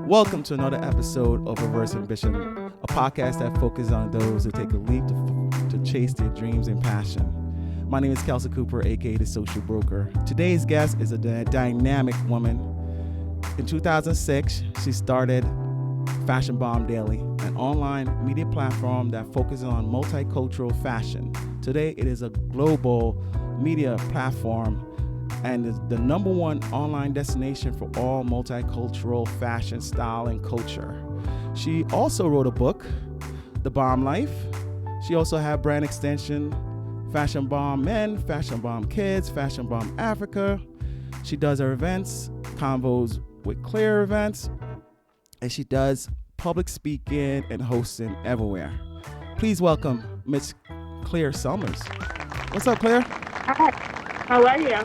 Welcome to another episode of Reverse Ambition, a podcast that focuses on those who take a leap to chase their dreams and passion. My name is Kelsey Cooper, aka The Social Broker. Today's guest is a dynamic woman. In 2006, she started Fashion Bomb Daily, an online media platform that focuses on multicultural fashion. Today, it is a global media platform and is the number one online destination for all multicultural fashion, style, and culture. She also wrote a book, The Bomb Life. She also had brand extension, Fashion Bomb Men, Fashion Bomb Kids, Fashion Bomb Africa. She does her events, Convos with Claire events, and she does public speaking and hosting everywhere. Please welcome Miss Claire Sulmers. What's up, Claire? Hi. How are you?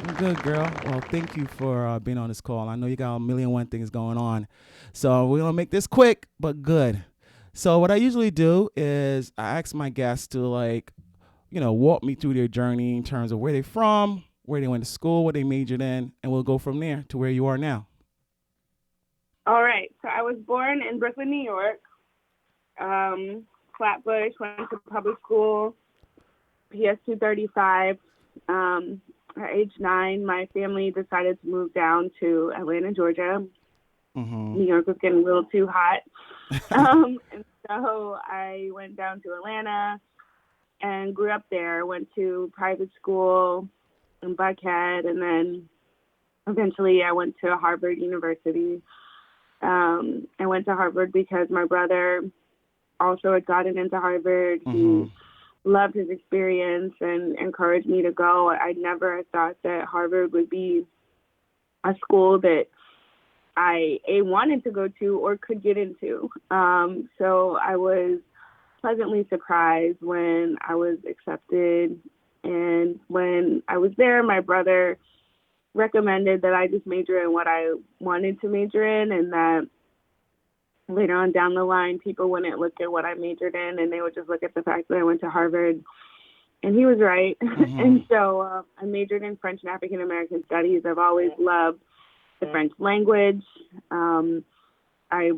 I'm good, girl. Well, thank you for being on this call. I know you got a million and one things going on, so we're going to make this quick but good. So what I usually do is I ask my guests to walk me through their journey in terms of where they're from, where they went to school, what they majored in, and we'll go from there to where you are now. All right. So I was born in Brooklyn, New York. Flatbush, went to public school, PS 235. At age 9, my family decided to move down to Atlanta, Georgia. Mm-hmm. New York was getting a little too hot. And so I went down to Atlanta and grew up there. Went to private school in Buckhead, and then eventually I went to Harvard University. I went to Harvard because my brother also had gotten into Harvard. Mm-hmm. He loved his experience and encouraged me to go. I never thought that Harvard would be a school that I wanted to go to or could get into. So I was pleasantly surprised when I was accepted. And when I was there, my brother recommended that I just major in what I wanted to major in, and that later on down the line, people wouldn't look at what I majored in, and they would just look at the fact that I went to Harvard. And he was right. Mm-hmm. And so I majored in French and African American studies. I've always loved the French language. I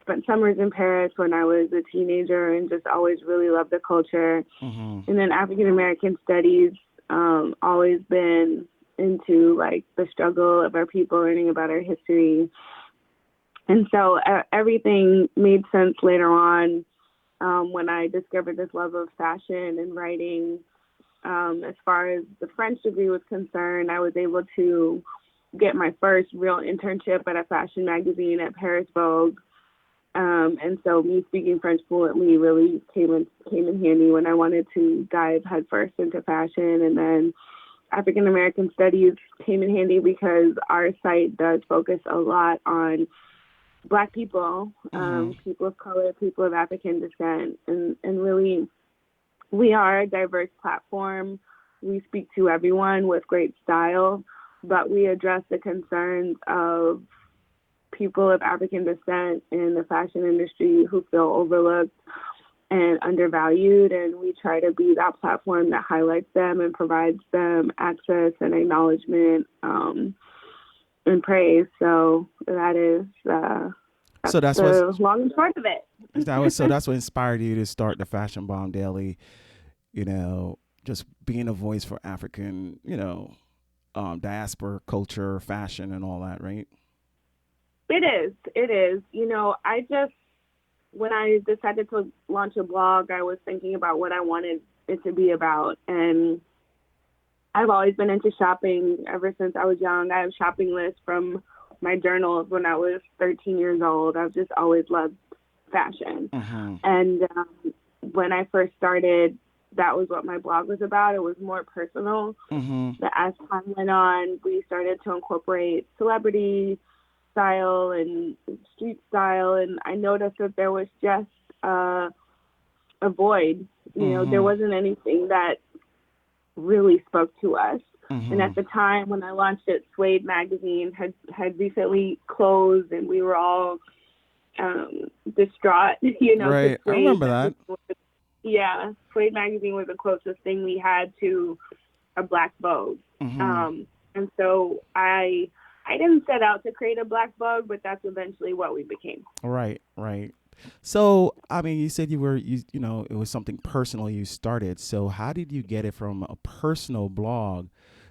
spent summers in Paris when I was a teenager and just always really loved the culture. Mm-hmm. And then African American studies, always been into like the struggle of our people, learning about our history. And so everything made sense later on when I discovered this love of fashion and writing. As far as the French degree was concerned, I was able to get my first real internship at a fashion magazine at Paris Vogue. And so me speaking French fluently really came in handy when I wanted to dive headfirst into fashion. And then African American studies came in handy because our site does focus a lot on Black people, people of color, people of African descent, and really we are a diverse platform. We speak to everyone with great style, but we address the concerns of people of African descent in the fashion industry who feel overlooked and undervalued, and we try to be that platform that highlights them and provides them access and acknowledgement and praise. So that's the long and short of it. So that's what inspired you to start the Fashion Bomb Daily, just being a voice for African, diaspora culture, fashion, and all that, right? It is. When I decided to launch a blog, I was thinking about what I wanted it to be about. And I've always been into shopping ever since I was young. I have shopping lists from my journals when I was 13 years old. I've just always loved fashion. Mm-hmm. And when I first started, that was what my blog was about. It was more personal. Mm-hmm. But as time went on, we started to incorporate celebrity style and street style, and I noticed that there was just a void. There wasn't anything that really spoke to us. Mm-hmm. And at the time when I launched it, Suede magazine had recently closed, and we were all distraught. Right, I remember that. Yeah, Suede magazine was the closest thing we had to a Black Vogue. Mm-hmm. And so I I didn't set out to create a black blog, but that's eventually what we became. Right, right. So, I mean, you said you know, it was something personal you started. So, how did you get it from a personal blog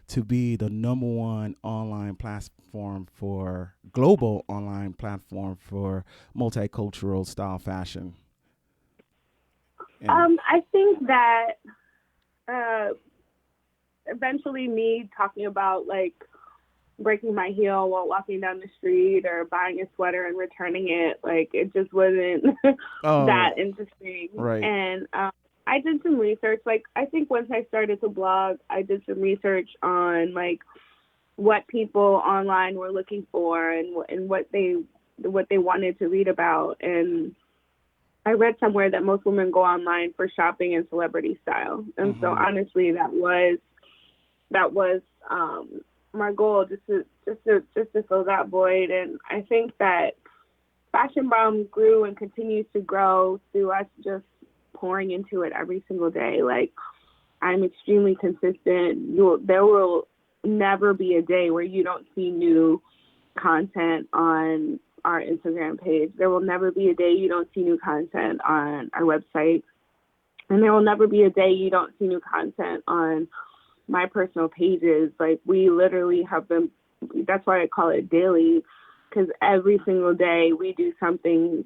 to be the number one online platform for global online platform for multicultural style fashion? And I think that uh, eventually me talking about like breaking my heel while walking down the street or buying a sweater and returning it, like it just wasn't that oh, interesting. right. And I did some research. Like I think once I started to blog, I did some research on like what people online were looking for and what they wanted to read about. And I read somewhere that most women go online for shopping and celebrity style. And so Mhm. honestly, that was my goal, just to fill that void. And I think that Fashion Bomb grew and continues to grow through us just pouring into it every single day. Like I'm extremely consistent. There will never be a day where you don't see new content on our Instagram page. There will never be a day you don't see new content on our website. And there will never be a day you don't see new content on my personal pages. Like we literally have been, that's why I call it daily, because every single day we do something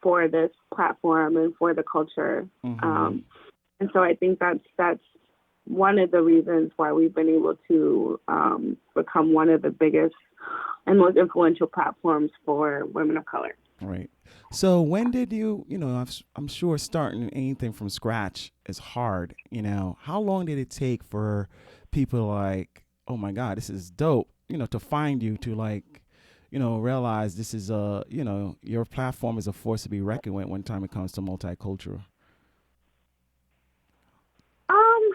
for this platform and for the culture. Mhm. Um, and so I think that's one of the reasons why we've been able to become one of the biggest and most influential platforms for women of color. Right. So when did you, you know, I'm sure starting anything from scratch is hard, you know. How long did it take for people like, oh my God, this is dope, you know, to find you to like, you know, realize this is you know, your platform is a force to be reckoned with when time it comes to multicultural. Um,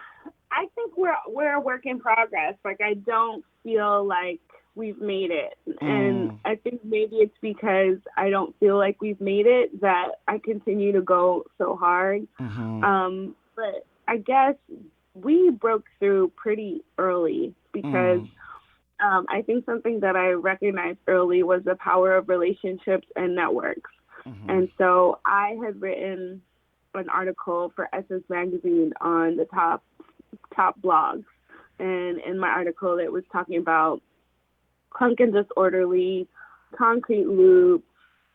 I think we're a work in progress. Like I don't feel like we've made it, and Mm, I think maybe it's because I don't feel like we've made it that I continue to go so hard. mhm. But I guess we broke through pretty early because Mm, I think something that I recognized early was the power of relationships and networks. mhm. And so I had written an article for Essence Magazine on the top blogs. And in my article, it was talking about Clunk and Disorderly, Concrete Loop,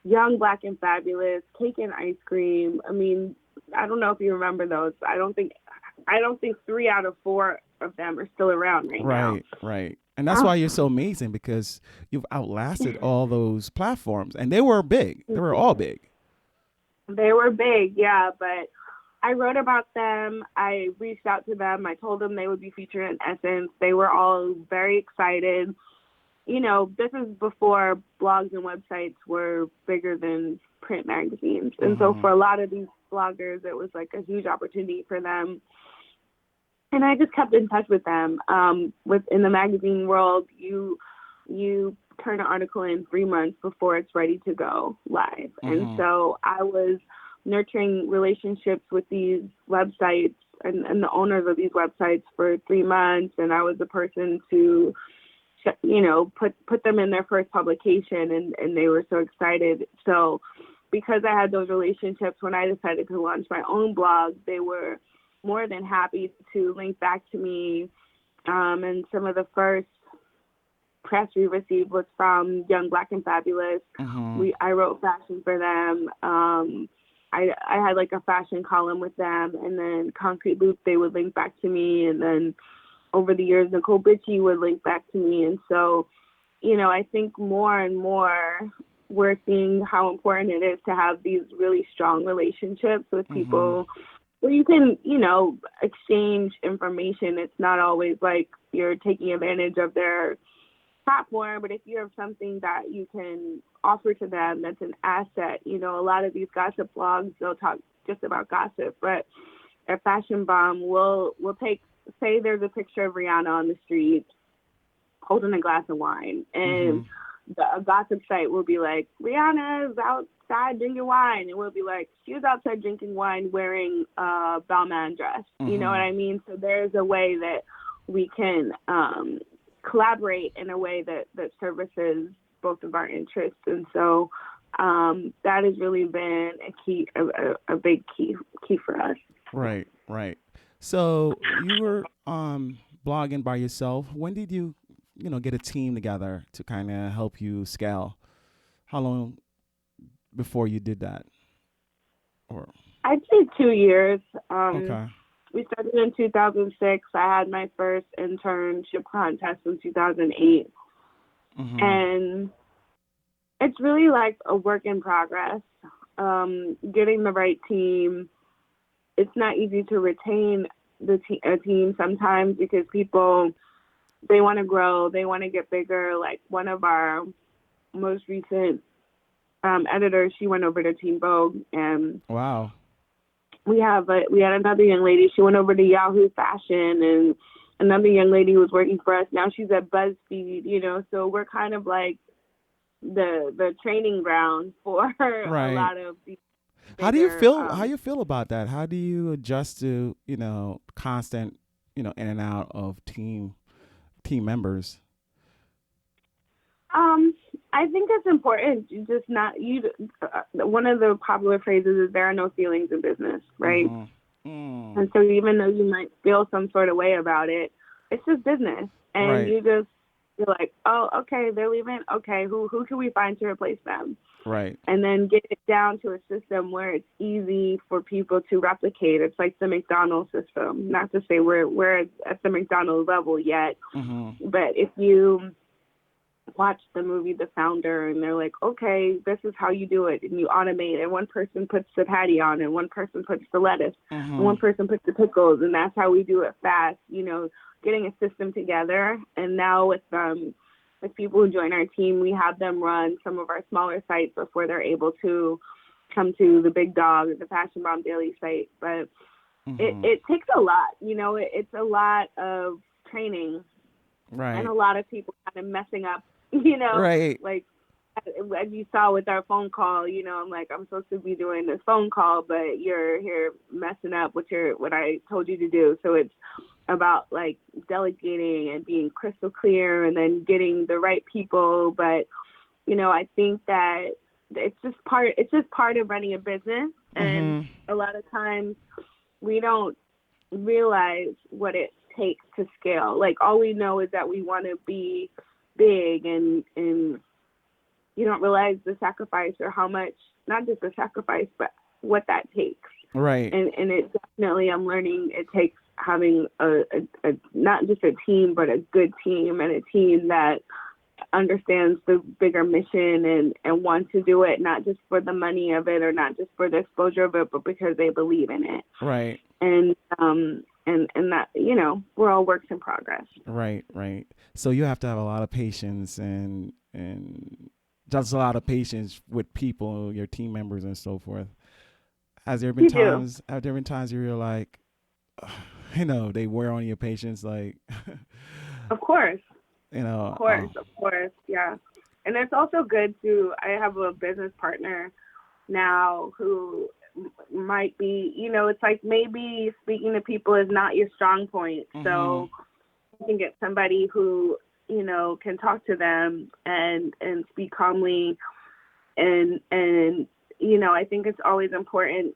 Young, Black, and Fabulous, Cake and Ice Cream. I mean, I don't know if you remember those. I don't think 3 out of 4 of them are still around right now. Right, right. And that's why Um, you're so amazing because you've outlasted all those platforms and they were big. They were all big. they were big, yeah, but I wrote about them. I reached out to them. I told them they would be featured in Essence. They were all very excited. You know, this is before blogs and websites were bigger than print magazines. And so Mhm. for a lot of these bloggers, it was like a huge opportunity for them. And I just kept in touch with them. Within the magazine world, you turn an article in 3 months before it's ready to go live. And Mhm. so I was nurturing relationships with these websites and the owners of these websites for 3 months. And I was the person to, put them in their first publication, and they were so excited. So because I had those relationships, when I decided to launch my own blog, they were more than happy to link back to me. And some of the first press we received was from Young, Black, and Fabulous. Mhm. I wrote fashion for them. I had like a fashion column with them, and then Concrete Loop, they would link back to me, and then over the years, Nicole Bitchie would link back to me. And so, I think more and more we're seeing how important it is to have these really strong relationships with Mhm. people where you can, exchange information. It's not always like you're taking advantage of their platform, but if you have something that you can offer to them that's an asset, a lot of these gossip blogs, they'll talk just about gossip, but a Fashion Bomb will take, say there's a picture of Rihanna on the street holding a glass of wine, and Mhm. a gossip site will be like, Rihanna is outside drinking wine, and we'll be like, she was outside drinking wine wearing a Balmain dress. You know what Mhm. I mean? So there's a way that we can collaborate in a way that services both of our interests. And so that has really been a big key for us. Right, right. So you were blogging by yourself. When did you, get a team together to kind of help you scale? How long before you did that? Or I'd say 2 years. okay. We started in 2006. I had my first internship contest in 2008. Mm-hmm. And it's really like a work in progress. Getting the right team. It's not easy to retain a team sometimes because people, they want to grow, they want to get bigger. Like one of our most recent editors, she went over to Teen Vogue, and Wow. we had another young lady. She went over to Yahoo Fashion, and another young lady was working for us. Now she's at BuzzFeed. So we're kind of like the training ground for a Right. lot of these How do you bigger. feel? How you feel about that? How do you adjust to constant in and out of team members? I think it's important. You just not you. One of the popular phrases is there are no feelings in business, right? Mm-hmm. Mm. And so even though you might feel some sort of way about it, it's just business, and Right. you're like, oh, okay, they're leaving. Okay, who can we find to replace them? Right. And then get it down to a system where it's easy for people to replicate. It's like the McDonald's system. Not to say we're at the McDonald's level yet, Mm-hmm. but if you watch the movie The Founder and they're like, okay, this is how you do it, and you automate, and one person puts the patty on, and one person puts the lettuce, and Mm-hmm. one person puts the pickles, and that's how we do it fast. Getting a system together. And now with people who join our team, we have them run some of our smaller sites before they're able to come to the big dog, the Fashion Bomb Daily site. But Mm-hmm. it takes a lot. It's a lot of training and Right. a lot of people kind of messing up, Right. like as you saw with our phone call, I'm like, I'm supposed to be doing this phone call, but you're here messing up what I told you to do. So it's about like delegating and being crystal clear and then getting the right people. But, I think that it's just part of running a business. And Mm-hmm. a lot of times we don't realize what it takes to scale. Like all we know is that we want to be big, and you don't realize the sacrifice or how much, not just the sacrifice, but what that takes. Right. And it definitely, I'm learning it takes having a not just a team, but a good team, and a team that understands the bigger mission and wants to do it, not just for the money of it or not just for the exposure of it, but because they believe in it. Right. And that, we're all works in progress. Right. Right. So you have to have a lot of patience and just a lot of patience with people, your team members, and so forth. You do. Have there been times where you're like, they wear on your patience, like, Of course. oh, Of course. Yeah. And it's also good I have a business partner now who might be, it's like maybe speaking to people is not your strong point. mm-hmm. So you can get somebody who, can talk to them and speak calmly. And, I think it's always important.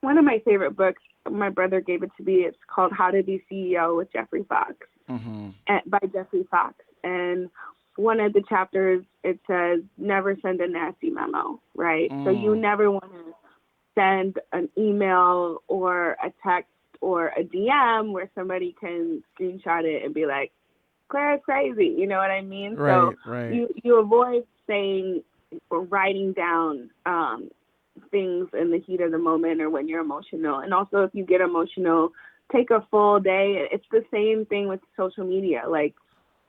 One of my favorite books, my brother gave it to me. It's called How to Be CEO with Jeffrey Fox, Mm-hmm. by Jeffrey Fox. And one of the chapters, it says, never send a nasty memo, right? So you Mm. never want to send an email or a text or a DM where somebody can screenshot it and be like, Claire's crazy. You know what I mean? So Right. Right. you avoid saying or writing down things in the heat of the moment or when you're emotional. And also, if you get emotional, take a full day. It's the same thing with social media. Like,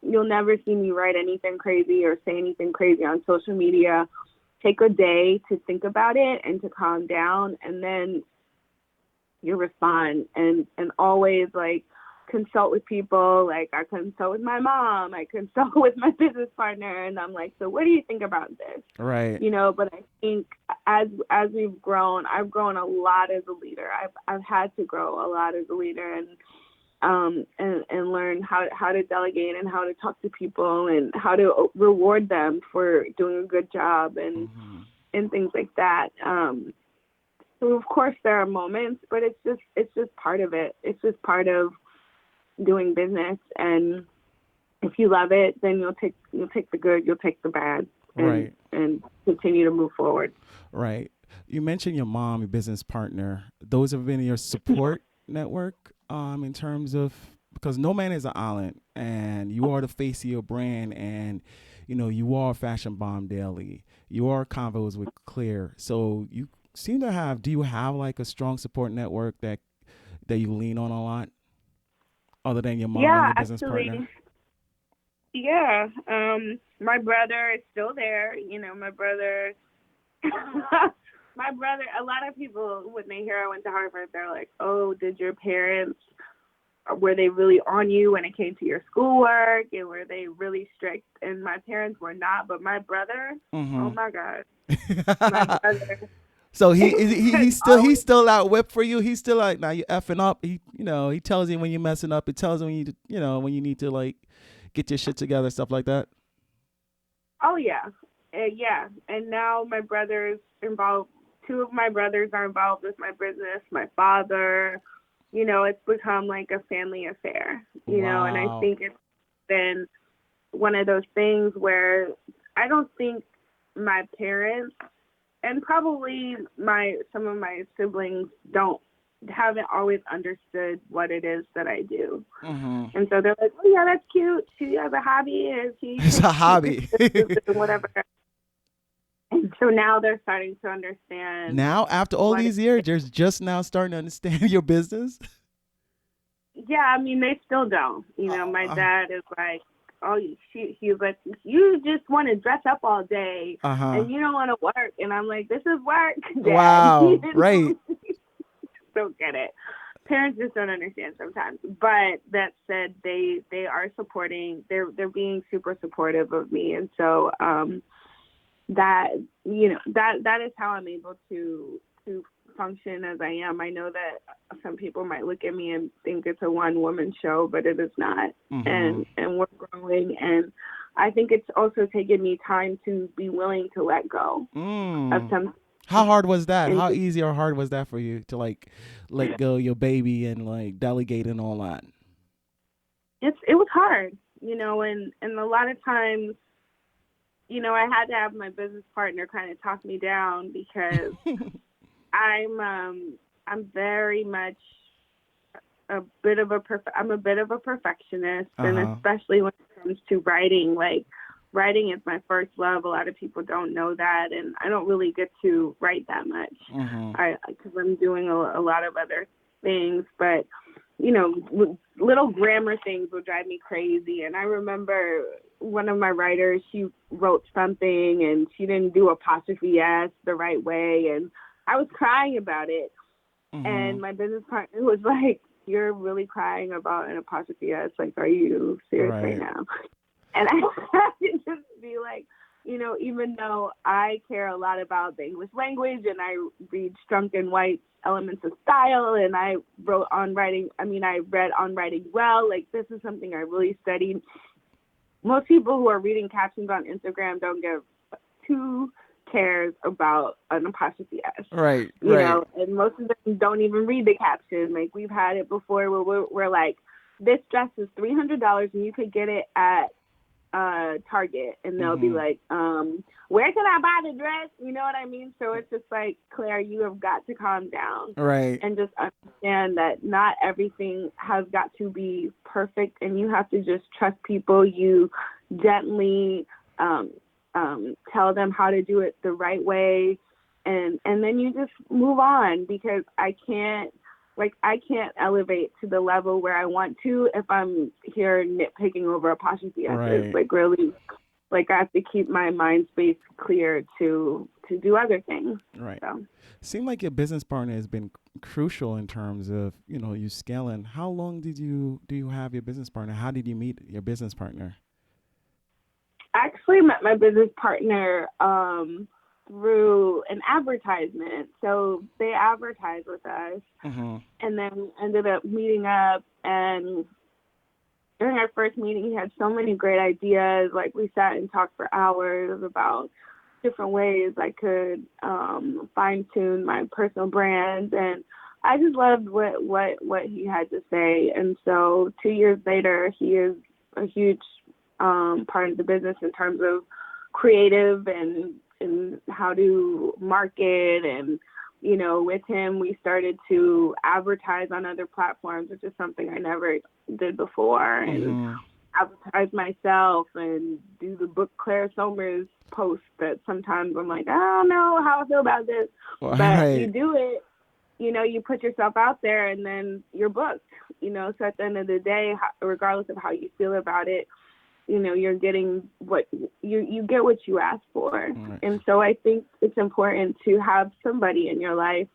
you'll never see me write anything crazy or say anything crazy on social media. Take a day to think about it and to calm down, and then you respond. And always, like, consult with people. Like, I consult with my mom, I consult with my business partner, and I'm like, so what do you think about this? Right. But I think as we've grown, I've grown a lot as a leader. I've had to grow a lot as a leader, and and learn how to delegate and how to talk to people and how to reward them for doing a good job and things like that. So of course there are moments, but it's just part of it. It's just part of doing business. And if you love it, then you'll take the good, you'll take the bad, and continue to move forward. Right. You mentioned your mom, your business partner. Those have been your support network in terms of, because no man is an island, and you are the face of your brand, and you are Fashion Bomb Daily. You are Convos with Claire. So you seem to have. Do you have like a strong support network that you lean on a lot, other than your mom and your business partner? Yeah. My brother is still there. My brother. My brother. A lot of people, when they hear I went to Harvard, they're like, "Oh, did your parents? Were they really on you when it came to your schoolwork? And were they really strict?" And my parents were not, but my brother, oh my God, my brother. So he's still out whip for you. He's still like, now you effing up. He tells you when you're messing up. He tells you when you need to like get your shit together, stuff like that. Oh yeah, yeah. And now my brother's involved. Two of my brothers are involved with my business. My father. It's become like a family affair, Wow. And I think it's been one of those things where I don't think my parents and probably some of my siblings haven't always understood what it is that I do. And so they're like, "Oh yeah, that's cute. She has a hobby. It's a hobby. Whatever." And so now they're starting to understand. Now, after all these years, they're just now starting to understand your business? Yeah, I mean, they still don't. My dad is like, "Oh, he's like, you just want to dress up all day and you don't want to work." And I'm like, "This is work, Dad." Wow, right. Don't get it. Parents just don't understand sometimes. But that said, they are supporting. They're being super supportive of me, and so that is how I'm able to function as I am. I know that some people might look at me and think it's a one-woman show, but it is not. And we're growing, and I think it's also taken me time to be willing to let go of some. How hard was that? How easy or hard was that for you to like let go your baby and like delegate and all that? It was hard, and a lot of times, I had to have my business partner kind of talk me down because I'm very much I'm a bit of a perfectionist, and especially when it comes to writing. Like, writing is my first love. A lot of people don't know that, and I don't really get to write that much because I'm doing a lot of other things. But little grammar things will drive me crazy. And I remember one of my writers, she wrote something and she didn't do apostrophe S the right way, and I was crying about it. And my business partner was like, "You're really crying about an apostrophe S? Like, are you serious right now?" And I had to just be like, even though I care a lot about the English language and I read Strunk and White's Elements of Style, and I read on Writing Well, like, this is something I really studied. Most people who are reading captions on Instagram don't give two cares about an apostrophe S. Right. And most of them don't even read the caption. Like, we've had it before where we're like, "This dress is $300 and you could get it at Target," and they'll be like, "Where can I buy the dress?" You know what I mean? So it's just like, Claire, you have got to calm down, and just understand that not everything has got to be perfect, and you have to just trust people. You gently tell them how to do it the right way, and then you just move on, because I can't elevate to the level where I want to if I'm here nitpicking over apostrophe S's. Like, really, like, I have to keep my mind space clear to do other things. Right. So. Seemed like your business partner has been crucial in terms of, you scaling. How long do you have your business partner? How did you meet your business partner? I actually met my business partner through an advertisement. So they advertised with us, Mm-hmm. and then ended up meeting up. And during our first meeting, he had so many great ideas. Like, we sat and talked for hours about different ways I could fine tune my personal brand, and I just loved what he had to say. And so 2 years later, he is a huge part of the business in terms of creative and how to market. And with him, we started to advertise on other platforms, which is something I never did before, and Mm-hmm. advertise myself and do the book Claire Sulmers post that sometimes I'm like, I don't know how I feel about this. All But you right. do it, you put yourself out there, and then you're booked. So at the end of the day, regardless of how you feel about it, you're getting what you get what you ask for. All right. And so I think it's important to have somebody in your life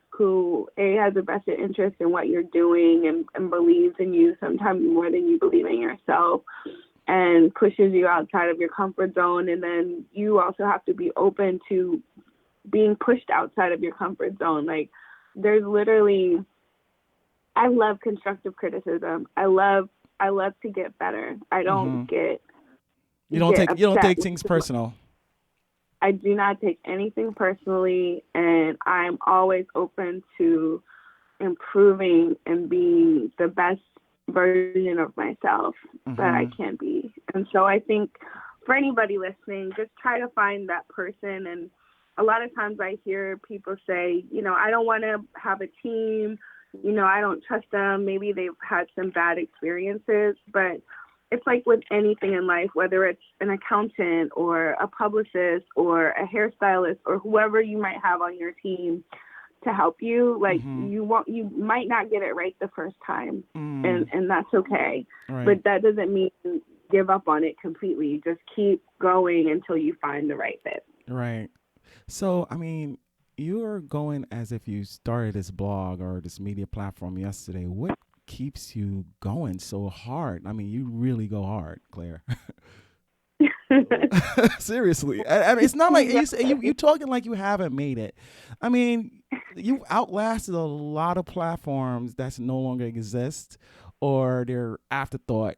who has a vested interest in what you're doing, and believes in you sometimes more than you believe in yourself, and pushes you outside of your comfort zone. And then you also have to be open to being pushed outside of your comfort zone. Like, there's literally, I love constructive criticism. I love to get better. I Mm-hmm. don't get You don't upset. take things personal. I do not take anything personally, and I'm always open to improving and being the best version of myself that I Mm-hmm. can be. And so I think for anybody listening, just try to find that person. And a lot of times I hear people say, I don't want to have a team, I don't trust them. Maybe they've had some bad experiences, but it's like with anything in life, whether it's an accountant or a publicist or a hairstylist or whoever you might have on your team to help you, like, Mm-hmm. you might not get it right the first time, Mm. and that's okay. Right. But that doesn't mean give up on it completely. Just keep going until you find the right fit. Right. So, I mean, you're going as if you started this blog or this media platform yesterday. What keeps you going so hard? I mean, you really go hard, Claire. Seriously, I mean, it's not like you talking like you haven't made it. I mean, you've outlasted a lot of platforms that's no longer exist, or they're afterthought.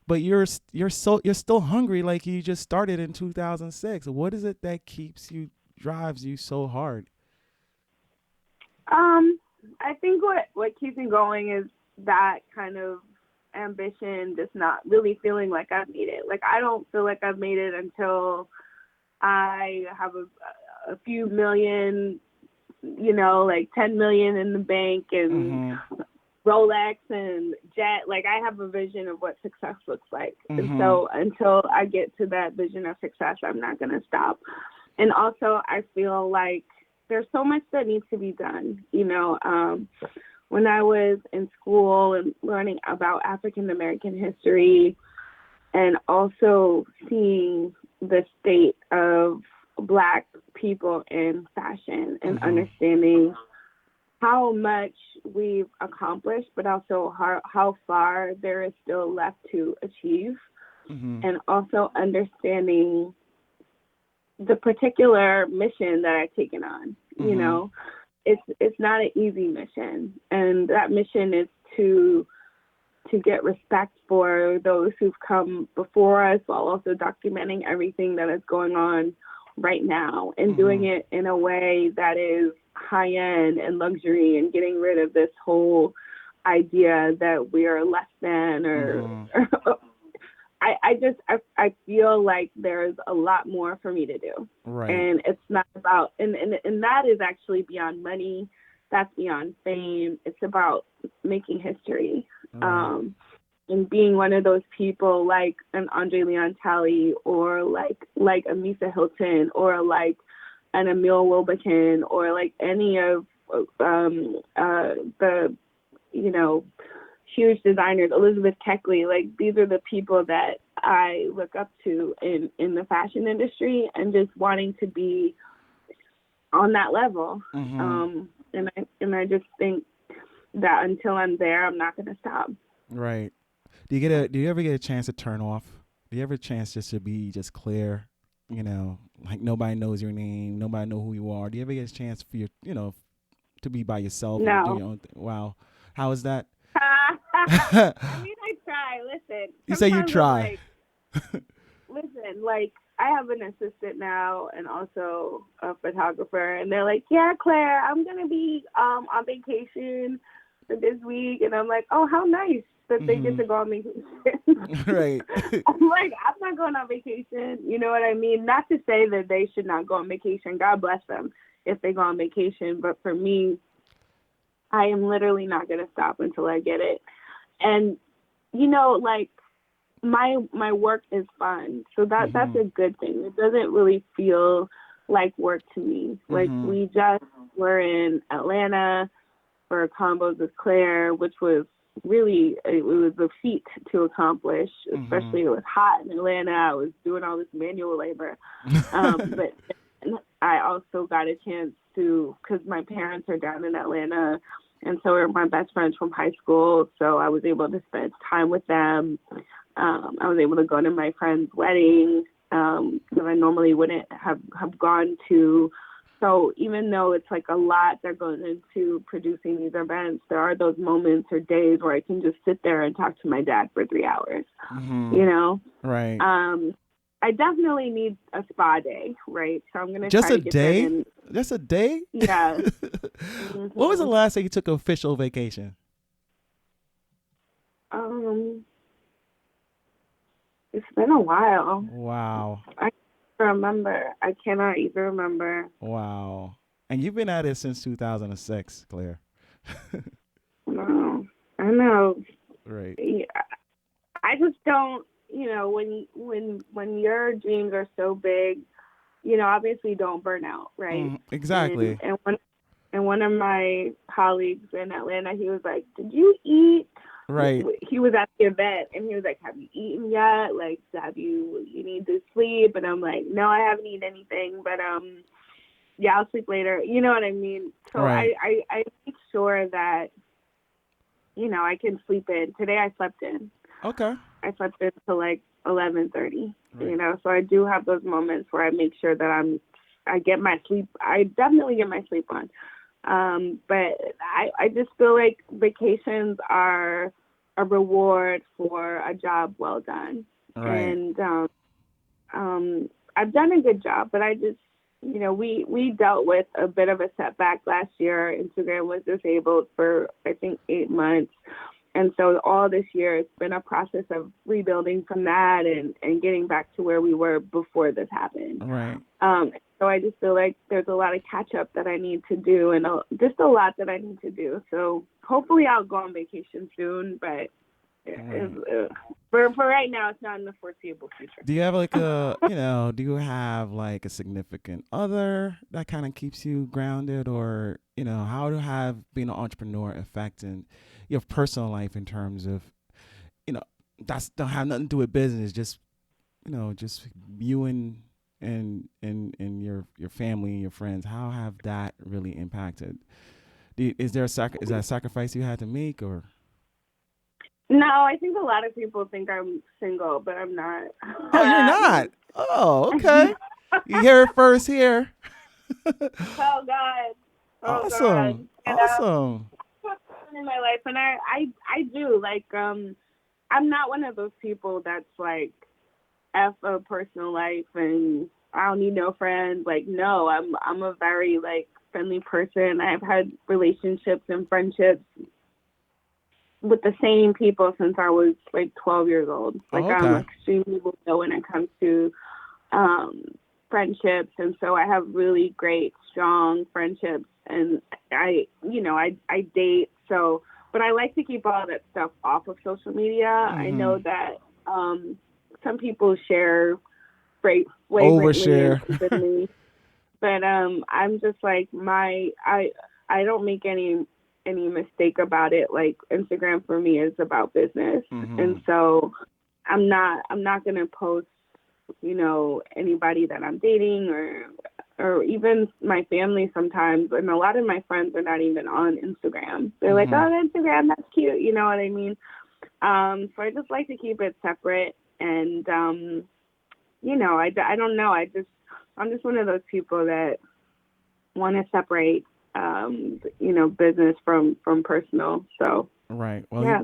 But you're still hungry, like you just started in 2006. What is it that drives you so hard? I think what keeps me going is that kind of ambition, just not really feeling like I've made it. Like, I don't feel like I've made it until I have a few million, like 10 million in the bank, and Mm-hmm. Rolex and jet. Like, I have a vision of what success looks like. And Mm-hmm. so until I get to that vision of success, I'm not going to stop. And also, I feel like there's so much that needs to be done. When I was in school and learning about African American history, and also seeing the state of Black people in fashion, and Mm-hmm. understanding how much we've accomplished, but also how far there is still left to achieve, Mm-hmm. and also understanding the particular mission that I've taken on. Mm-hmm. It's not an easy mission, and that mission is to get respect for those who've come before us, while also documenting everything that is going on right now, and Mm-hmm. doing it in a way that is high end and luxury, and getting rid of this whole idea that we are less than, Mm-hmm. or I feel like there's a lot more for me to do. Right. And it's not about, and that is actually beyond money. That's beyond fame. It's about making history. Right. Um, and being one of those people like an Andre Leon Talley, or like a Misa Hilton, or like an Emil Wilbekin, or like any of the huge designers, Elizabeth Keckley. Like, these are the people that I look up to in the fashion industry, and just wanting to be on that level. Mm-hmm. And I just think that until I'm there, I'm not going to stop. Right. Do you ever get a chance to turn off? Do you ever a chance just to be just clear? like nobody knows your name, nobody know who you are? Do you ever get a chance for your, to be by yourself and do No. your own thing? Wow. How is that? I mean, I try. Listen, You say you sometimes I'm try. like, listen, like I have an assistant now and also a photographer, and they're like, "Yeah, Claire, I'm gonna be on vacation for this week," and I'm like, "Oh, how nice that they get Hmm. to go on vacation." Right. I'm like, I'm not going on vacation. You know what I mean? Not to say that they should not go on vacation. God bless them if they go on vacation, but for me, I am literally not gonna stop until I get it. And like my work is fun, so that's Hmm. a good thing. It doesn't really feel like work to me. Like Hmm. we just were in Atlanta for Combos with Claire, which was really it was a feat to accomplish. Hmm. Especially it was hot in Atlanta. I was doing all this manual labor, but I also got a chance to because my parents are down in Atlanta. And so are my best friends from high school. So I was able to spend time with them. I was able to go to my friend's wedding that I normally wouldn't have gone to. So even though it's like a lot that goes into producing these events, there are those moments or days where I can just sit there and talk to my dad for 3 hours, Hmm. you know? Right. Um, I definitely need a spa day, right? So I'm going to Just try a to get that day? in. Just a day? Yeah. What was the hmm last day you took official vacation? Um, it's been a while. Wow. I can't remember. I cannot even remember. Wow. And you've been at it since 2006, Claire. No, I know. Right. Yeah, I just don't. When your dreams are so big, obviously don't burn out, right? And Exactly. one of my colleagues in Atlanta, he was like, "Did you eat?" Right. He was at the event, and he was like, "Have you eaten yet? Like, you need to sleep?" And I'm like, "No, I haven't eaten anything, but yeah, I'll sleep later." You know what I mean? So Right. I make sure that I can sleep in. Today I slept in. Okay. I slept in till like 11:30. Right. So I do have those moments where I make sure that I get my sleep. I definitely get my sleep on. But I just feel like vacations are a reward for a job well done. Right. And I've done a good job, but I just, we dealt with a bit of a setback last year. Instagram was disabled for, I think, 8 months. And so all this year, it's been a process of rebuilding from that and getting back to where we were before this happened. Right. So I just feel like there's a lot of catch up that I need to do and just a lot that I need to do. So hopefully I'll go on vacation soon, but Right. for right now, it's not in the foreseeable future. Do you have do you have like a significant other that kind of keeps you grounded, or, how to have being an entrepreneur affecting your personal life in terms of, you know, that's don't have nothing to do with business, just, just you and your family and your friends. How have that really impacted? Is there is that a sacrifice you had to make, or? No, I think a lot of people think I'm single, but I'm not. Oh, you're not. Oh, okay. You hear it first here. Oh God. Oh God. Awesome. Awesome. In my life, and I do like I'm not one of those people that's like F a personal life and I don't need no friends. Like no, I'm a very like friendly person. I've had relationships and friendships with the same people since I was like 12 years old. Oh, Like I'm okay. extremely loyal when it comes to um, friendships, and so I have really great, strong friendships. And I date, so but I like to keep all that stuff off of social media. I know Mm-hmm. that some people share flagrantly and Overshare. openly, but I'm just like I don't make any mistake about it. Like Instagram for me is about business, Mm-hmm. and so I'm not gonna post anybody that I'm dating or even my family sometimes. And a lot of my friends are not even on Instagram. They're like, Mm-hmm. oh, Instagram, that's cute. You know what I mean? So I just like to keep it separate. And I don't know. I'm just one of those people that want to separate, business from personal. So Right. Well, yeah,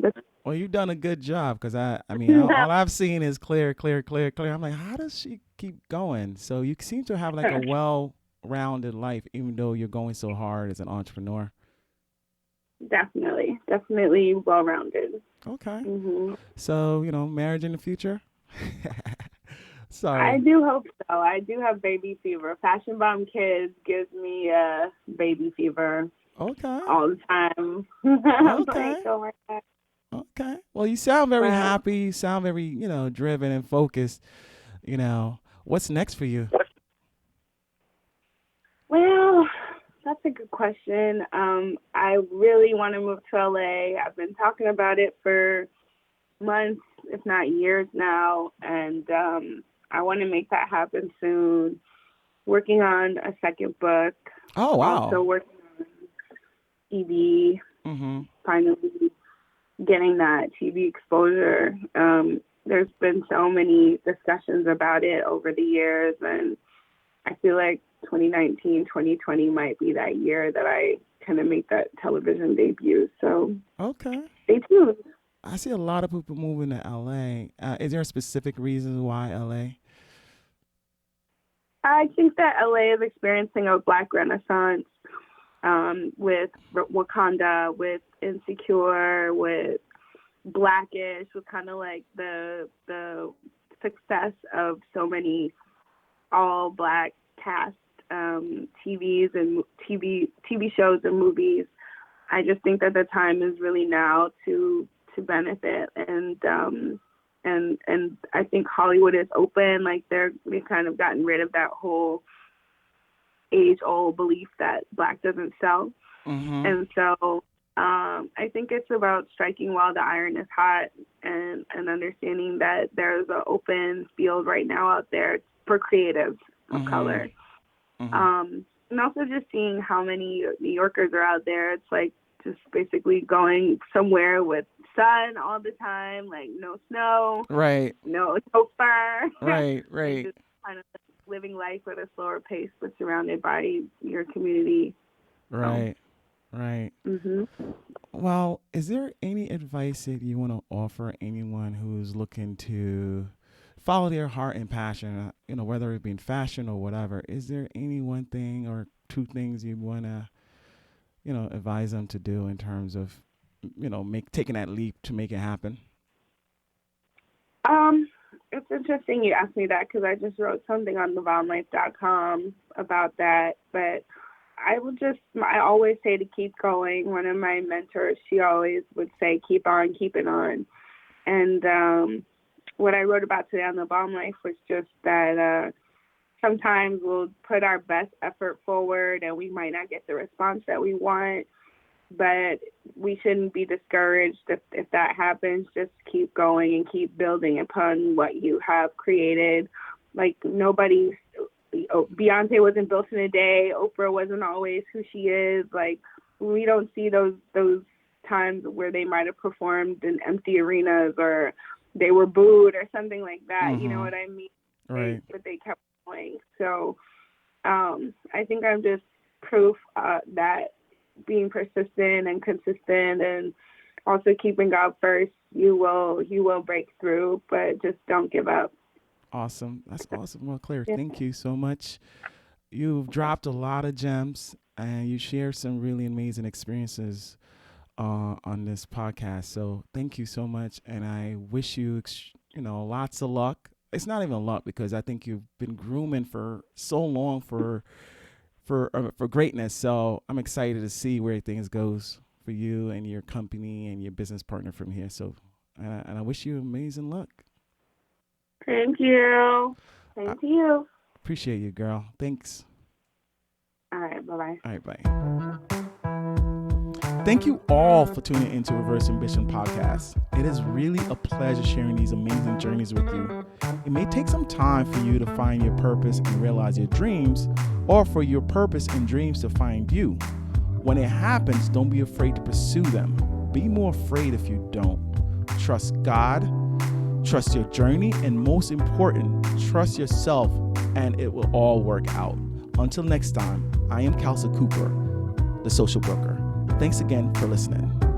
you've done a good job because I mean, all I've seen is clear, clear, clear, clear. I'm like, how does she keep going? So you seem to have like a well-rounded life, even though you're going so hard as an entrepreneur. definitely well-rounded. Okay. Hmm. So, marriage in the future? I Sorry. do hope so. I do have baby fever. Fashion Bomb Kids gives me baby fever Okay. all the time. I'm like, Okay. oh my God. Okay. Well, you sound very Well, happy. You sound very, driven and focused. What's next for you? well, that's a good question. I really want to move to LA. I've been talking about it for months, if not years now, and I want to make that happen soon. Working on a second book, Oh, also wow. working on TV, Mm-hmm. finally getting that TV exposure. There's been so many discussions about it over the years, and I feel like 2019, 2020 might be that year that I kind of make that television debut. So Okay. stay tuned. I see a lot of people moving to LA. Is there a specific reason why LA? I think that LA is experiencing a Black Renaissance, with Wakanda, with Insecure, with Blackish, with kind of like the success of so many all Black cast TVs and TV shows and movies. I just think that the time is really now to benefit, and I think Hollywood is open. Like they've kind of gotten rid of that whole age old belief that Black doesn't sell. Mm-hmm. And so I think it's about striking while the iron is hot, and understanding that there's an open field right now out there for creatives of Mm-hmm. color. Mm-hmm. And also just seeing how many New Yorkers are out there. It's like just basically going somewhere with sun all the time, like no snow, Right. no fur, Right. and Right. just kind of living life at a slower pace, but surrounded by your community. So, Right. Right. hmm Well, is there any advice that you want to offer anyone who's looking to follow their heart and passion, whether it be in fashion or whatever? Is there any one thing or two things you want to, advise them to do in terms of, taking that leap to make it happen? um, it's interesting you asked me that because I just wrote something on thebomblife.com about that. But I always say to keep going. One of my mentors, she always would say, keep on, keep it on. And what I wrote about today on the Bomb Life was just that sometimes we'll put our best effort forward and we might not get the response that we want, but we shouldn't be discouraged if that happens. Just keep going and keep building upon what you have created. Like Beyonce wasn't built in a day. Oprah wasn't always who she is. Like we don't see those times where they might have performed in empty arenas or they were booed or something like that. You know Mm-hmm. what I mean? Right. But they kept going. So I think I'm just proof that being persistent and consistent and also keeping God first, you will break through, but just don't give up. Awesome. That's awesome. Well, Claire, Yeah. thank you so much. You've dropped a lot of gems and you shared some really amazing experiences on this podcast. So thank you so much. And I wish you, lots of luck. It's not even luck because I think you've been grooming for so long for greatness. So I'm excited to see where things goes for you and your company and your business partner from here. So, and I wish you amazing luck. Thank you. I Thank you. appreciate you, girl. Thanks. All right. Bye-bye. All right, bye. Thank you all for tuning into Reverse Ambition Podcast. It is really a pleasure sharing these amazing journeys with you. It may take some time for you to find your purpose and realize your dreams, or for your purpose and dreams to find you. When it happens, don't be afraid to pursue them. Be more afraid if you don't. Trust God, Trust your journey, and most important, trust yourself, and it will all work out. Until next time, I am Kelsey Cooper, the Social Broker. Thanks again for listening.